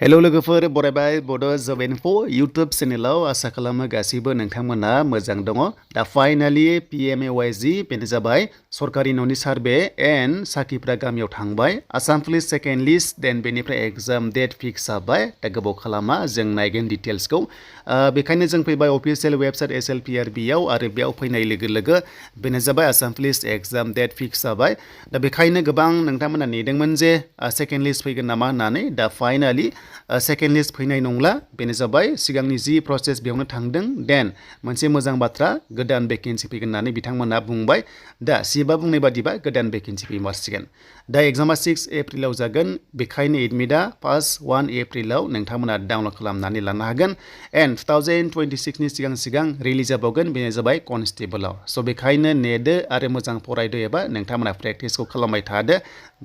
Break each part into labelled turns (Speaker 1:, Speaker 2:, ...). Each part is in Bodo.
Speaker 1: हेलो लोगोफोर बरायबाय बड' जब इनफो यूट्यूब चेनेलाव आसा खालामो गासैबो नोंथांमोना मोजां दङ दा फाइनाली PMAY-G बेनो जाबाय सरकारि न'नि सार्भे एन्ड साखिफ्रा गामियाव थांबाय आसाम पुलिस सेकेन्ड लिस्ट देन बेनिफ्राय एग्जाम डेट फिक्स जाबाय दा गोबाव खालामा जों नायगोन डिटेल्सखौ बेखायनो जों फैबाय अफिसियेल वेबसाइट SLPRB आव आरो बेयाव फैनाय लोगो लोगो बेनो जाबाय Assam police exam date fix जाबाय दा बेखायनो गोबां नोंथांमोना नेदोंमोन जे सेकेन्ड लिस्ट फैगोन नामा होननानै दा फाइनाली सेकेन्ड लिस्ट फैनाय नंला बेनो जाबाय सिगांनि जि प्रसेस बेयावनो थांदों देन मोनसे मोजां बाथ्रा गोदान भेकेन्सि फैगोन होननानै बिथांमोना बुंबाय दा सिबा बुंनाय बादिबा गोदान भेकेन्सि फैमारसिगोन दा एग्जामा 6 एप्रिलाव जागोन बेखायनो एडमिटआ फार्स्ट 1 एप्रिलाव नोंथांमोना डाउनलड खालामनानै लानो हागोन एन्ड 2026 नि सिगां रिलिज जाबावगोन बेनो जाबाय कनस्टेबलाव स' बेखायनो नेदो आरो मोजां फरायदो एबा नोंथांमोना प्रेक्टिसखौ खालामबाय थादो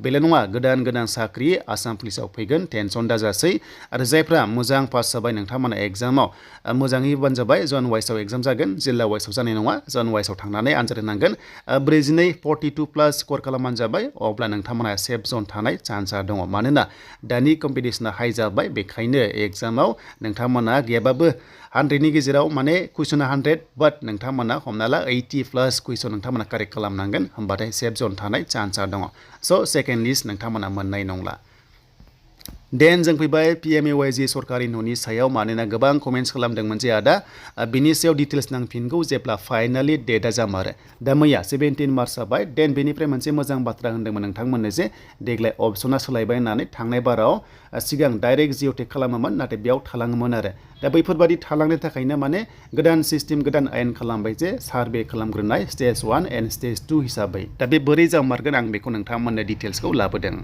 Speaker 1: बेल' नङा गोदान साख्रि आसाम पुलिसाव फैगोन टेनसन दाजासै आरो जायफ्रा मोजां पास जाबाय नोंथांमोना एग्जामाव मोजाङै होबानो जाबाय जन वाइसआव एग्जाम जागोन जिल्ला वाइसआव जानाय नङा जन वाइसआव थांनानै आनजाद होनांगोन 42 प्लास स्कर खालामबानो जाबाय अब्ला नोंथांमोना सेफ जन थानाय चान्सआ दङ मानोना दानि कम्पिटिसना हाई जाबाय बेखायनो एग्जामाव नोंथांमोना गैयाबाबो 100नि गेजेराव माने कुइसना 100 बाट नोंथांमोना हमना ला 80 प्लास कुइसन नोंथांमोना कारेक्ट खालामनांगोन होमबाथाय सेफ जन थानाय चान्सआ दङ स' सेकेन्ड लिस्ट नोंथांमोना मोननाय नंला देन जों फैबाय PMAY-G सरकारि न'नि सायाव मानोना गोबां कमेन्ट्स खालामदोंमोन जे आदा बिनि सायाव डिटेल्स नांफिनगौ जेब्ला फाइनाली डेटआ जामारो दा मैया 17 मार्च जाबाय देन बेनिफ्राय मोनसे मोजां बाथ्रा होन्दोंमोन नोंथांमोननो जे देग्लाय अपसना सोलायबाय होननानै थांनाय बाराव सिगां डाइरेक्ट जिअ'टेक खालामोमोन नाथाय बेयाव थालाङोमोन आरो दा बैफोरबादि थालांनो थाखायनो माने गोदान सिस्टेम गोदान आयेन खालामबाय जे सार्भे खालामग्रोनाय स्टेज 1 एन्ड स्टेज 2 हिसाबै दा बे बोरै जामारगोन आं बेखौ नोंथांमोननो डिटेल्सखौ लाबोदों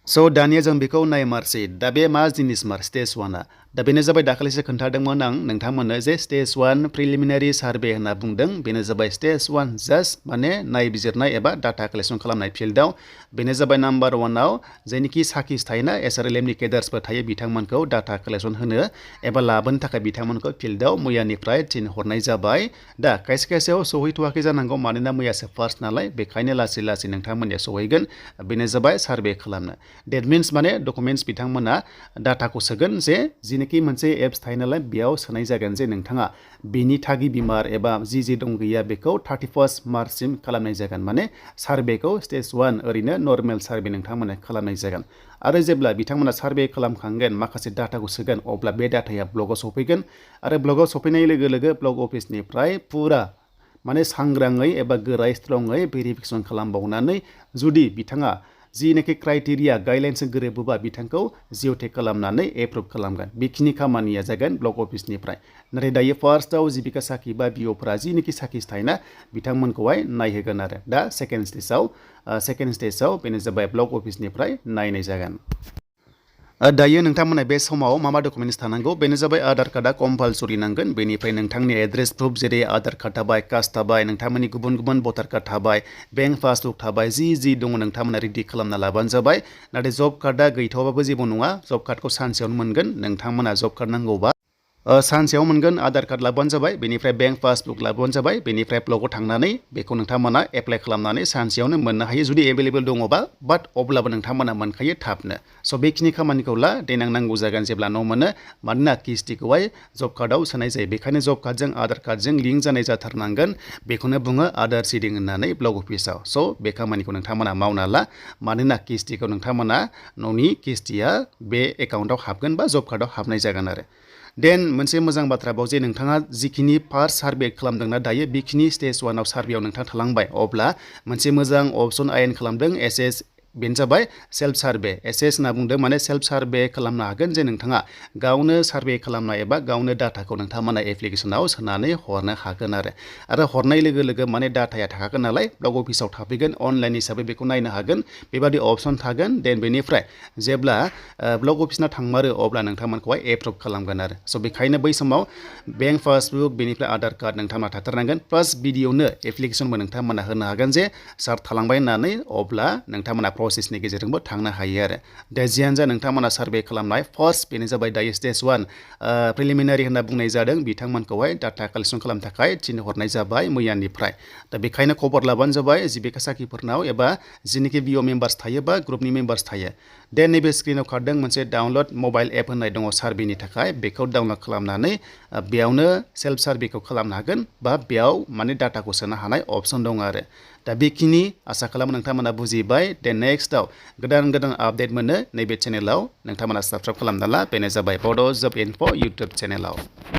Speaker 1: स' दानिया जों बेखौ नायमारसै दा बे मा जिनिस मार स्टेज 1आ दा बेनो जाबाय दाखालिसो खोन्थादोंमोन आं नोंथांमोननो जे स्टेज 1 प्रिलिमिनारि सार्भे होनना बुंदों बेनो जाबाय स्टेज 1 जास्ट माने नायबिजिरनाय एबा डाटा कालेक्सन खालामनाय फिल्डआव बेनो जाबाय नाम्बार 1आव जायनोखि साखिस थायोना SRLMनि केडार्सफोर थायो बिथांमोनखौ डाटा कालेक्सन होनो एबा लाबोनो थाखाय बिथांमोनखौ फिल्डआव मैयानिफ्राय थिनहरनाय जाबाय दा खायसेयाव सहैथ'वाखै जानांगौ मानोना मैयासो फार्स्ट नालाय बेखायनो लासै नोंथांमोननिया सहैगोन बेनो जाबाय सार्भे खालामनो डेट मिन्स माने डकुमेन्ट्स बिथांमोना डाटाखौ सोगोन जे जिनोखि मोनसे एप्स थायो नालाय बेयाव सोनाय जागोन जे नोंथाङा बिनि थागि बिमार एबा जि दं गैया बेखौ 31 मार्चसिम खालामनाय जागोन माने सार्भेखौ स्टेज 1 ओरैनो नर्मेल सार्भे नोंथांमोना खालामनाय जागोन आरो जेब्ला बिथांमोना सार्भे खालामखांगोन माखासे डाटाखौ सोगोन अब्ला बे डाटाया ब्लगाव सफैगोन आरो ब्लगाव सफैनाय लोगो ब्लग अफिसनिफ्राय पुरा माने सांग्राङै एबा गोरायै स्ट्रङै भेरिफिकेसन खालामबावनानै जुदि बिथाङा जिनोखि क्राइटेरिया गाइडलाइन्सजों गोरोबोबा बिथांखौ जिअ'टेक खालामनानै एप्रुभ खालामगोन बेखिनि खामानिया जागोन ब्लक अफिसनिफ्राय नाथाय दायो फार्स्टआव जिबिका साखि बा बिअ'फोरा जिनोखि साखिस थायोना बिथांमोनखौहाय नायहोगोन आरो दा सेकेन्ड स्टेजाव बेनो जाबाय ब्लक अफिसनिफ्राय नायनाय जागोन दायो नोंथांमोना बे समाव मा डकुमेन्ट्स थानांगौ बेनो जाबाय आधार कार्डआ कम्पालसरि नांगोन बेनिफ्राय नोंथांनि एड्रेस प्रुफ जेरै आधार कार्ड थाबाय कास्ट थाबाय नोंथांमोननि गुबुन भटार कार्ड थाबाय बेंक पासबुक थाबाय जि दङ नोंथांमोना रेडि खालामना लाबानो जाबाय नाथाय जब कार्डआ गैथ'वाबाबो जेबो नङा जब कार्डखौ सानसेयावनो मोनगोन नोंथांमोना जब कार्ड नांगौबा सानसेयाव मोनगोन आधार कार्ड लाबानो जाबाय बेनिफ्राय बेंक पासबुक लाबानो जाबाय बेनिफ्राय ब्लगाव थांनानै बेखौ नोंथांमोना एप्लाइ खालामनानै सानसेयावनो मोननो हायो जुदि एभेलेबल दङबा बाट अब्लाबो नोंथांमोना मोनखायो थाबनो स' बेखिनि खामानिखौ ला देनां नांगौ जागोन जेब्ला न' मोनो मानोना किस्तिखौहाय जब कार्डआव सोनाय जायो बेखायनो जब कार्डजों आधार कार्डजों लिंक जानाय जाथारनांगोन बेखौनो बुङो आधार सिडिं होननानै ब्लक अफिसाव स' बे खामानिखौ नोंथांमोना मावना ला मानोना किस्तिखौ नोंथांमोना न'नि किस्तिया बे एकाउन्टआव हाबगोन बा जब कार्डआव हाबनाय जागोन आरो देन मोनसे मोजां बाथ्रा बाव जे नोंथाङा जिखिनि फार्स्ट सार्भे खालामदोंना दायो बेखिनि स्टेज 1आव सार्भेआव नोंथाङा थालांबाय अब्ला मोनसे मोजां अपसन आयेन खालामदों SS बेनो जाबाय सेल्फ सार्भे SS होनना बुंदों माने सेल्फ सार्भे खालामनो हागोन जे नोंथाङा गावनो सार्भे खालामनाय एबा गावनो डाटाखौ नोंथांमोना एप्लिकेसनाव सोनानै हरनो हागोन आरो हरनाय लोगो माने डाटाया थाखागोन नालाय ब्लक अफिसाव थाफैगोन अनलाइन हिसाबै बेखौ नायनो हागोन बेबादि अपसन थागोन देन बेनिफ्राय जेब्ला ब्लक अफिसना थांमारो अब्ला नोंथांमोनखौहाय एप्रुभ खालामगोन आरो स' बेखायनो बै समाव बेंक पासबुक बेनिफ्राय आधार कार्ड नोंथांमोना थाथारनांगोन प्लास भिडिअ'नो एप्लिकेसनबो नोंथांमोना होनो हागोन जे सार थालांबाय होननानै अब्ला नोंथांमोना प्रसेसनि गेजेरजोंबो थांनो हायो आरो दा जियानो जा नोंथांमोना सार्भे खालामनाय फार्स्ट बेनो जाबाय दायो स्टेज 1 प्रिलिमिनारि होनना बुंनाय जादों बिथांमोनखौहाय डाटा कालेक्सन खालामनो थाखाय थिनहरनाय जाबाय मैयानिफ्राय दा बेखायनो खबर लाबानो जाबाय जिबिका साखिफोरनाव एबा जिनोखि बिअ मेम्बार्स थायो बा ग्रुपनि मेम्बार्स थायो देन नैबे स्क्रिनाव खारदों मोनसे डाउनलड मबाइल एप होननाय दङ सार्भेनि थाखाय बेखौ डाउनलड खालामनानै बेयावनो सेल्फ सार्भेखौ खालामनो हागोन बा बेयाव माने डाटाखौ सोनो हानाय अपसन दङ आरो दा बेखिनि आसा खालामो नोंथांमोना बुजिबाय देन नेक्स्टआव गोदान गोदान आपडेट मोनो नैबे चेनेलाव नोंथांमोना साबस्क्राइब खालामना ला बेनो जाबाय बड' जब इनफो इउटुब चेनेलाव